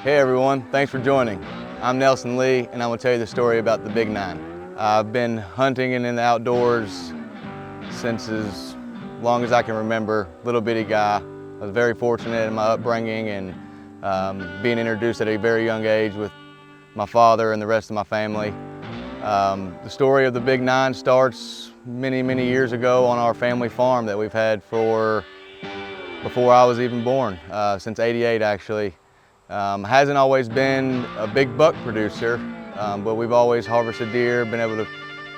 Hey everyone, thanks for joining. I'm Nelson Lee and I'm going to tell you the story about the Big 9. I've been hunting and in the outdoors since as long as I can remember, little bitty guy. I was very fortunate in my upbringing and being introduced at a very young age with my father and the rest of my family. The story of the Big 9 starts many years ago on our family farm that we've had for before I was even born, since '88 actually. Hasn't always been a big buck producer, but we've always harvested deer, been able to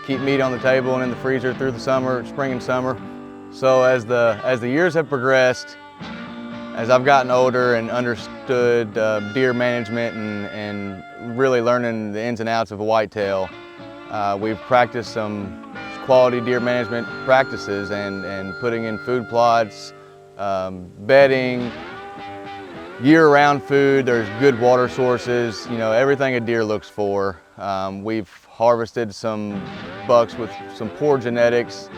keep meat on the table and in the freezer through the summer, spring and summer. So as the years have progressed, as I've gotten older and understood deer management and really learning the ins and outs of a whitetail, we've practiced some quality deer management practices and putting in food plots, bedding, year-round food. There's good water sources, you know, everything a deer looks for. We've harvested some bucks with some poor genetics,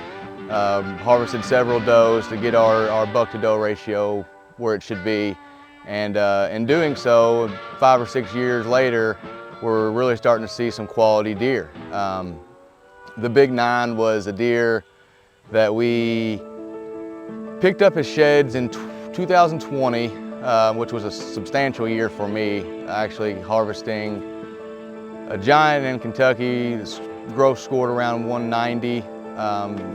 harvested several does to get our buck to doe ratio where it should be. And in doing so, 5 or 6 years later, we're really starting to see some quality deer. The Big 9 was a deer that we picked up his sheds in 2020, which was a substantial year for me, actually harvesting a giant in Kentucky. This gross scored around 190,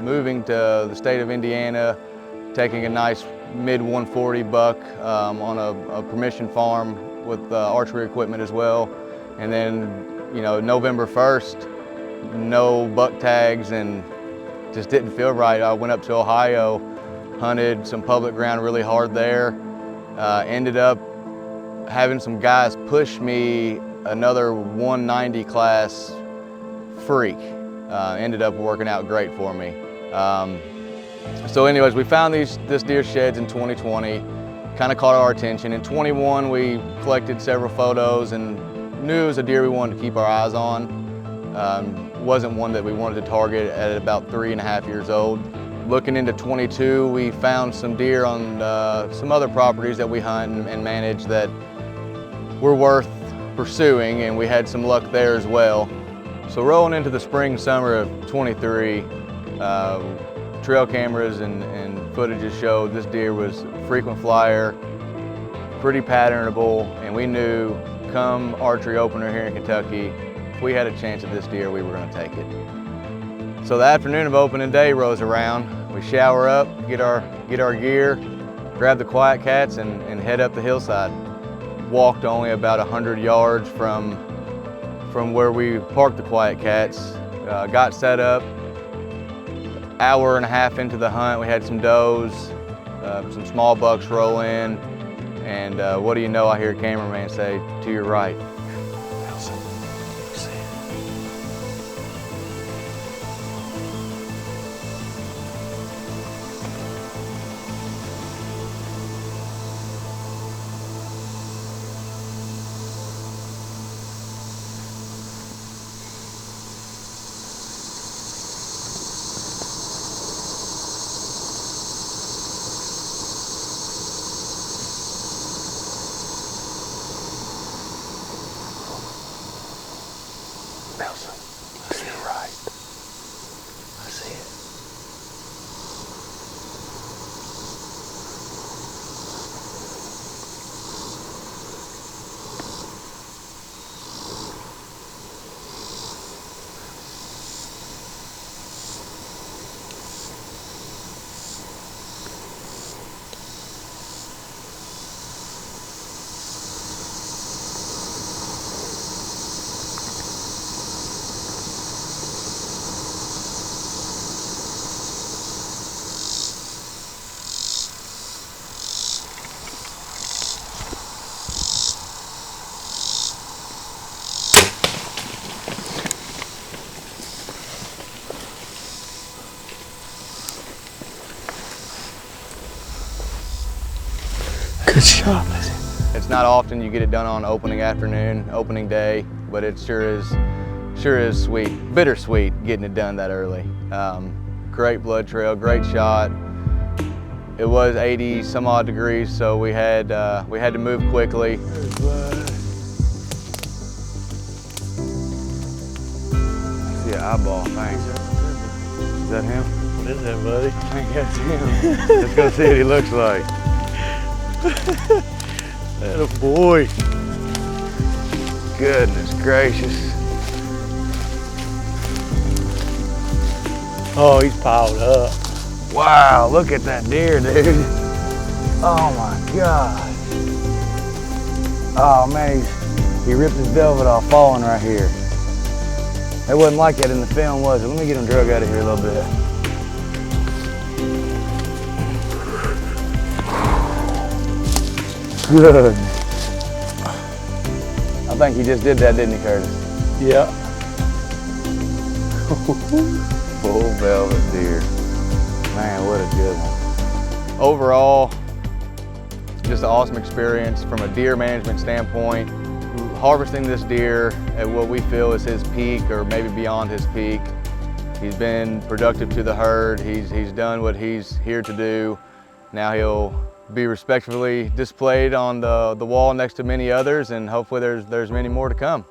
moving to the state of Indiana, taking a nice mid-140 buck on a permission farm with archery equipment as well. And then, you know, November 1st, no buck tags and just didn't feel right. I went up to Ohio, hunted some public ground really hard there. Ended up having some guys push me another 190 class freak. Ended up working out great for me. So anyways, we found this deer sheds in 2020, kind of caught our attention. In 21, we collected several photos and knew it was a deer we wanted to keep our eyes on. Wasn't one that we wanted to target at about 3.5 years old. Looking into 22, we found some deer on some other properties that we hunt and manage that were worth pursuing, and we had some luck there as well. So rolling into the spring, summer of 23, trail cameras and footages showed this deer was a frequent flyer, pretty patternable, and we knew come archery opener here in Kentucky, if we had a chance at this deer, we were going to take it. So the afternoon of opening day rolls around. We shower up, get our gear, grab the Quiet Cats and head up the hillside. Walked only about 100 yards from where we parked the Quiet Cats. Got set up. Hour and a half into the hunt, we had some does, some small bucks roll in, and what do you know, I hear a cameraman say, "To your right." Nelson, to your right. I see it. Good shot. It's not often you get it done on opening afternoon, opening day, but it sure is sweet, bittersweet getting it done that early. Great blood trail, great shot. It was 80 some odd degrees, so we had to move quickly. eyeball thing. Is that him? What is that, buddy? I think that's him. Let's go see what he looks like. That a boy. Goodness gracious. Oh, he's piled up. Wow, look at that deer, dude. Oh my God. Oh man, he ripped his velvet off falling right here. It wasn't like that in the film, was it? Let me get him drug out of here a little bit. Good. I think he just did that, didn't he, Curtis? Yeah. Full velvet deer. Man, what a good one. Overall, just an awesome experience from a deer management standpoint. Harvesting this deer at what we feel is his peak or maybe beyond his peak. He's been productive to the herd. He's done what he's here to do. Now he'll be respectfully displayed on the wall next to many others, and hopefully there's many more to come.